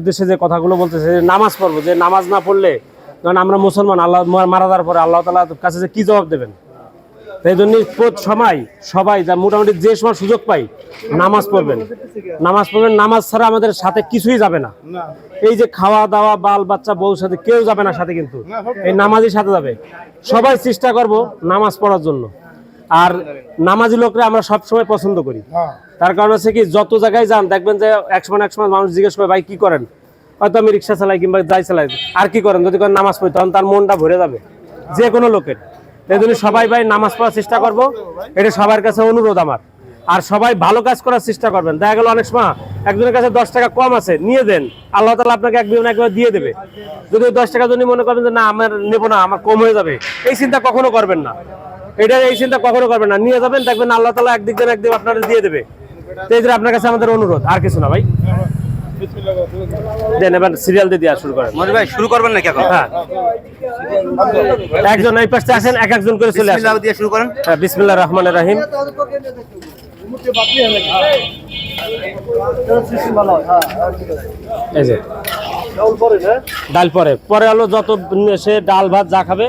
উদ্দেশ্যে যে কথাগুলো বলতেছে যে নামাজ পড়বো, যে নামাজ না পড়লে, কারণ আমরা মুসলমান, আল্লাহ মারা যাওয়ার পরে আল্লাহ তাআলার কাছে যে কি জবাব দেবেন। এই জন্য সময় সবাই যা মোটামুটি যে সময় সুযোগ পাই নামাজ পড়বেন, নামাজ পড়বেন। নামাজ ছাড়া আমাদের সাথে কিছুই যাবে না। এই যে খাওয়া দাওয়া, বাল বাচ্চা, বউর সাথে কেউ যাবে না সাথে, কিন্তু এই নামাজই সাথে যাবে। সবাই চেষ্টা করব নামাজ পড়ার জন্য। আর নামাজি লোকরা আমরা সবসময় পছন্দ করি। তার কারণ হচ্ছে কি, যত জায়গায় যান দেখবেন যে এক সময় মানুষ জিজ্ঞেস করে, ভাই কি করেন? হয়তো আমি রিক্সা চালাই কিংবা যাই চালাই। আর কি করেন? যদি করেন নামাজ পড়ি, তখন তার মনটা ভরে যাবে যে কোনো লোকের। এই জন্য সবাই ভাই নামাজ পড়ার চেষ্টা করব, এটা সবার কাছে অনুরোধ আমার। আর সবাই ভালো কাজ করার চেষ্টা করবেন। দেখা গেল অনেক সময় একজনের কাছে 10 টাকা কম আছে, নিয়ে দেন, আল্লাহ তাআলা আপনাকে একবার দিয়ে দেবে। যদি 10 টাকা যদি মনে করবেন যে না আমার নেবো না, আমার কম হয়ে যাবে, এই চিন্তা কখনো করবেন না। এই চিন্তা কখনো করবেন না, নিয়ে যাবেন, দেখবেন আল্লাহ তাআলা একদিক দেন একদিন আপনাদের দিয়ে দেবে। তো এই যে আপনার কাছে আমাদের অনুরোধ, আর কিছু না ভাই। দেন এবার সিরিয়াল দিয়ে দেওয়া শুরু করেন। মনির ভাই শুরু করবেন নাকি এখন? হ্যাঁ, একজন এই পাশে আসেন, এক একজন করে চলে আসেন। বিসমিল্লাহ দিয়ে শুরু করেন। হ্যাঁ, বিসমিল্লাহির রহমানির রহিম। এই যে ডাল পরে পরে হলো যত সে ডাল ভাত যা খাবে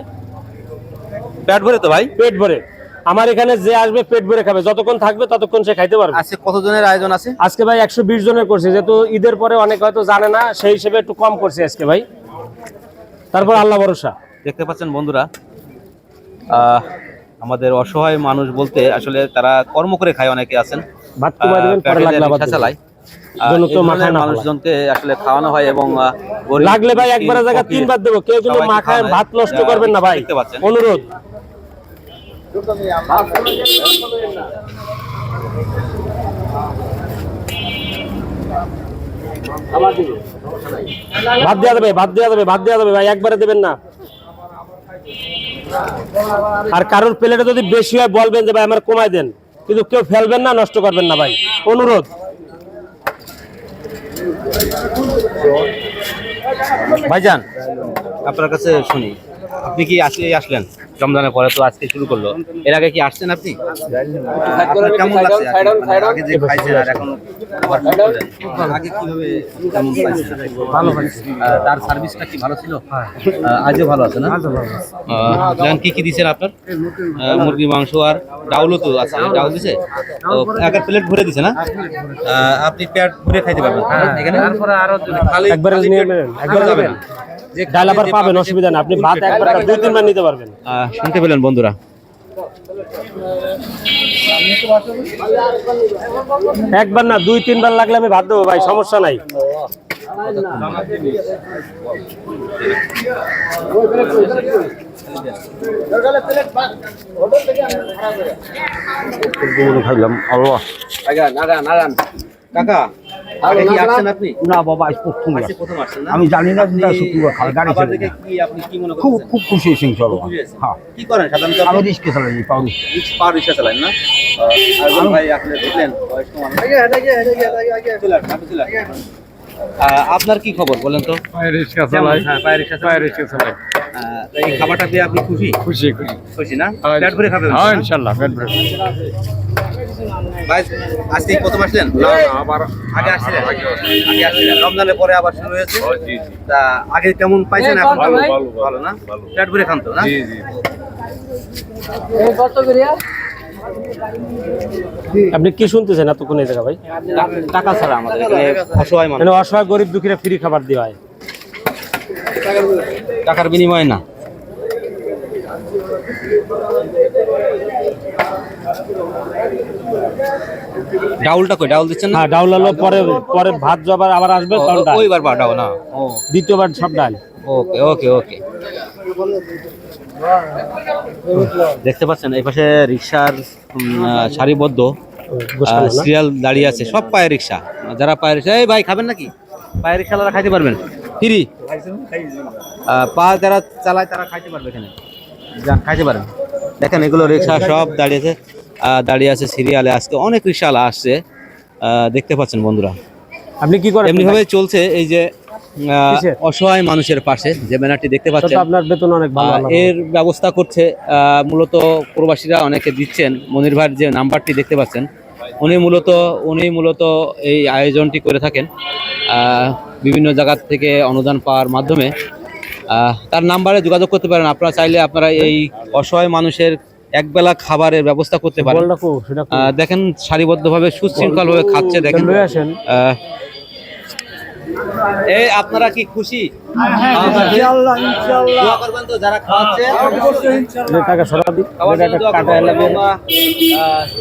পেট ভরে তো ভাই? পেট ভরে। আমার এখানে যে আসবে পেট ভরে খাবে, যতক্ষণ থাকবে ততক্ষণ সে খাইতে পারবে। আজকে কতজনের আয়োজন আছে? আজকে ভাই 120 জনের করছে, যেহেতু ঈদের পরে অনেক হয়তো জানে না, সেই হিসেবে একটু কম করছে আজকে ভাই। তারপর আল্লাহ ভরসা। দেখতে পাচ্ছেন বন্ধুরা, আমাদের অসহায় মানুষ বলতে আসলে তারা কর্ম করে খায়, অনেকে আছেন ভাত কমাই দিবেন, পরে লাগলে আবার চালায়। মানুষজনকে আসলে খাওয়ানো হয় এবং লাগলে ভাই একবার জায়গা 3 বার দেবো। কেউ কিন্তু মাখায় ভাত নষ্ট করবেন না ভাই, অনুরোধ। ভাত দেওয়া যাবে, ভাত দেওয়া যাবে, ভাত দেওয়া যাবে ভাই, একবারে দেবেন না। আর কারোর প্লেটে যদি বেশি হয় বলবেন যে ভাই আমার কমাই দেন, কিন্তু কেউ ফেলবেন না, নষ্ট করবেন না ভাই, অনুরোধ। ভাইজান আপনার কাছে শুনি, আপনি কি আজকে আসলেন? রমজানের পরে তো আজকে শুরু করলো, এর আগে কি আসছেন আপনি? আপনার কেমন লাগছে? আগে যে খাইছেন আর এখন আগে কিভাবে কেমন পাইছেন? ভালো পাইছি। তার সার্ভিসটা কি ভালো ছিল? আজও ভালো আছে না? জান কি কি দিছেন আপনার? মুরগি মাংস আর ডাউলও তো আছে, ডাউল দিছে তো একটা প্লেট ভরে দিছে না? আপনি পেট ভরে খাইতে পারবেন এখানে। একবারে নিয়ে নেবেন, একবারে যাবেন, ডাল আবার পাবেন, অসুবিধা না। আপনি ভাত একবার 2-3 বার নিতে পারবেন। শুনতে পেলেন বন্ধুরা, একবার না 2-3 বার লাগলে আমি ভাত দেবো ভাই, সমস্যা নাই। খাইলাম আল্লাহ। কাকা আগে কি আসছেন আপনি? না বাবা, আজ প্রথম আজকে প্রথম আসছেন না? আমি জানি না শুক্রবার খাবে গাড়ি খাবার ছেড়ে দেখে কি আপনি কি মনে খুব করছেন? খুব খুশি হয়েছি ইনশাআল্লাহ। হ্যাঁ, কি করেন সাধারণত? আমি রিস্কে চালাই, পাউরি পার রিক্সা চালান না? আর ভাই আপনি দেখলেন বয়স্ক মানুষ। চলে আসুন, আপনি চলে আসুন। আপনার কি খবর বলেন তো? রিক্সা চালাই। হ্যাঁ, পায়ের রিক্সা চালান। রিক্সা চালাই। এই খাবারটা পেয়ে আপনি খুশি? খুশি খুশি। খুশি না? পেট ভরে খাবেন? হ্যাঁ ইনশাআল্লাহ পেট ভরে। ভাই আজকে প্রথম আসলেন? না আবার আগে আসছিলেন? আগে আসছিলেন, রমজানের পরে আবার শুরু হয়েছে। তা আগে কেমন পাইছেন? এখন ভালো, কেমন? ভালো, ভালো না? পেট ভরে খান তো না? জি জি। আপনি কি শুনতেছেন এতক্ষণ এই জায়গা ভাই? টাকা ছাড়া আমাদের এখানে অসহায় মানুষ, মানে অসহায় গরিব দুঃখীরা ফ্রি খাবার দেওয়া হয়, টাকার বিনিময়ে না। ডাউলটা কই? ডাউল দিচ্ছেন না? হ্যাঁ, ডাউল হলো পরে পরে ভাত জবার আবার আসবে, তখন ডাল। ওইবার বা ডাউল না? ও দ্বিতীয়বার সব ডাল। ওকে ওকে ওকে। দেখতে পাচ্ছেন এই পাশে রিক্সার সারিবদ্ধ সিরিয়াল দাঁড়িয়ে আছে, সব পায়ে রিক্সা। যারা পায়ে রিক্সা, এই ভাই খাবেন নাকি? পায়ে রিক্সাওয়ালারা খাইতে পারবেন ফ্রি। পা যারা চালায় তারা খাইতে পারবে, এখানে যান খাইতে পারেন। দেখেন এগুলো রিক্সা সব দাঁড়িয়ে আছে সিরিয়ালে। আজকে অনেক রিক্সাওয়ালা আসছে, দেখতে পাচ্ছেন বন্ধুরা। আপনি কি করেন? এমনি ভাবে চলছে এই যে অসহায় মানুষের পাশে যে ব্যানারটি দেখতে পাচ্ছেন, আপনার বেতন অনেক ভালো। এর ব্যবস্থা করছে মূলত প্রবাসীরা অনেকে দিচ্ছেন। মনির ভাইয়ের যে নাম্বারটি দেখতে পাচ্ছেন, উনি মূলত এই আয়োজনটি করে থাকেন। বিভিন্ন জায়গা থেকে অনুদান পাওয়ার মাধ্যমে তার নাম্বারে যোগাযোগ করতে পারেন। আপনারা চাইলে আপনারা এই অসহায় মানুষের একবেলা খাবারের ব্যবস্থা করতে পারেন। বলটা কো সেটা কো? দেখেন সারিবদ্ধভাবে সুশৃঙ্খলভাবে খাচ্ছে দেখেন। লয়ে আসেন। এই আপনারা কি খুশি? দোয়া করবেন তো যারা খাওয়াচ্ছে। যে টাকা সরা দি খাওয়ার জন্য এটা দোয়া কাটা করবেন লাগে এবং,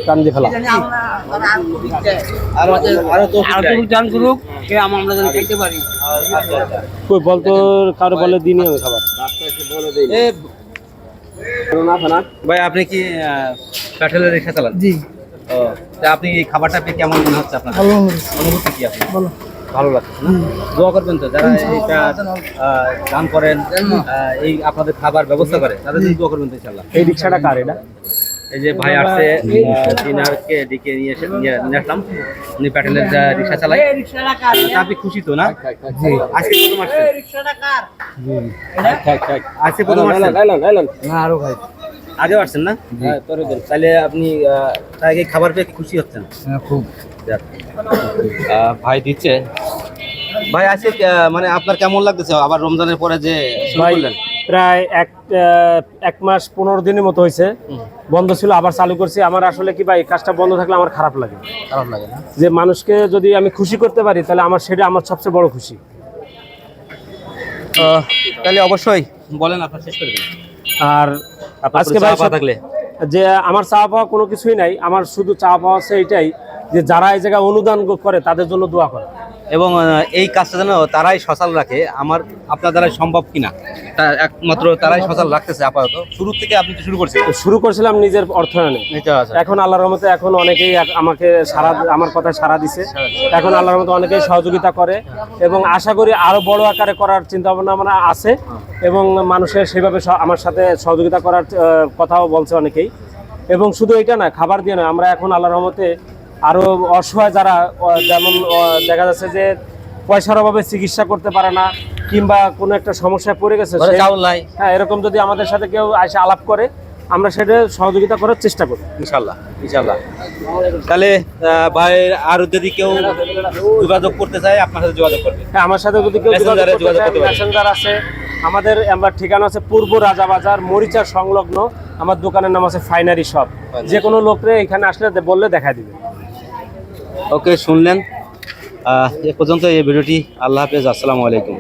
কান দিয়ে ফেলা। আরো তো জান করুক কে আমরা যেন খেতে পারি। কই বল তো কারো বলে দিনই আমি খাবার। এ, ভাই আপনি কি প্যাটেলের রিক্সা চালান? জি ও, তা আপনি এই খাবারটা পেয়ে কেমন মনে হচ্ছে আপনার? অনুভূতি কি আপনার? ভালো লাগছে না? দোয়া করবেন তো যারা এইটা দান করেন, এই আপনাদের খাবার ব্যবস্থা করে তাদের জন্য দোয়া করবেন তো ইনশাআল্লাহ। এই রিকশাটা কার এটা? এই যে ভাই আসছে দিনারকে ডেকে নিয়ে আসলাম, উনি প্যাটেলের রিক্সা চালায়। তা আপনি খুশি তো না? আজকে প্রথম আসছেন? আজকে প্রথম আসছেন? না আরো ভাই আগেও আসছেন না? তাহলে আপনি তাই খাবার পেয়ে কি খুশি হচ্ছেন? খুব যাক। ভাই দিচ্ছে। ভাই আজকে মানে আপনার কেমন লাগতেছে আবার রমজানের পরে যে শুরু ভাই করলেন? প্রায় এক মাস 15 দিনের মতো হয়েছে বন্ধ ছিল, আবার চালু করছি। আমার আসলে কি ভাই কাজটা বন্ধ থাকলে আমার খারাপ লাগে। খারাপ লাগে না? যে মানুষকে যদি আমি খুশি করতে পারি তাহলে আমার সেটা আমার সবচেয়ে বড় খুশি। তাহলে অবশ্যই বলেন, আপনার শেষ করে দিন। আর আপনার আজকে কোনো ভাই চাওয়া পাওয়া থাকলে যে আমার চাওয়া পাওয়া কোনো কিছুই নাই, আমার শুধু চাওয়া পাওয়া আছে এটাই যে যারা এই জায়গায় অনুদান করে তাদের জন্য দোয়া করে। এবং এই কাজটা যেন তারাই সচল রাখে, আপনার দ্বারা সম্ভব কিনা তা একমাত্র তারাই সচল রাখতেছে আপাতত। শুরু থেকে আপনি তো শুরু করছেন। শুরু করছিলাম নিজের অর্থায়নে, এখন আল্লাহর রহমতে এখন অনেকেই আমাকে আমার কথায় সাড়া দিছে। এখন আল্লাহর রহমতে অনেকেই সহযোগিতা করে এবং আশা করি আরো বড় আকারে করার চিন্তা ভাবনা আমার আছে এবং মানুষের সেভাবে আমার সাথে সহযোগিতা করার কথাও বলছে অনেকেই। এবং শুধু এটা না, খাবার দিয়ে নয়, আমরা এখন আল্লাহর রহমতে আরো অসহায় যারা যেমন দেখা যাচ্ছে যে পয়সার অভাবে চিকিৎসা করতে পারে না কিংবা কোনো একটা সমস্যায় পড়ে গেছে, হ্যাঁ এরকম যদি আমাদের সাথে কেউ এসে আলাপ করে আমরা সেটা সহযোগিতা করার চেষ্টা করি ইনশাল্লাহ ইনশাল্লাহ। তাহলে ভাই আর যদি কেউ যোগাযোগ করতে চায় আপনার সাথে যোগাযোগ করবে। হ্যাঁ আমার সাথে যদি কেউ মেসেঞ্জারে যোগাযোগ করতে পারে। মেসেঞ্জার আছে আমাদের, আমার ঠিকানা আছে পূর্ব রাজাবাজার মরিচা সংলগ্ন। আমার দোকানের নাম আছে ফাইনারি শপ। যে কোনো লোকরে এখানে আসলে বললে দেখা দিবে। ওকে, শুনলেন এ পর্যন্ত এই ভিডিওটি। আল্লাহ হাফেজ, আসসালামু আলাইকুম।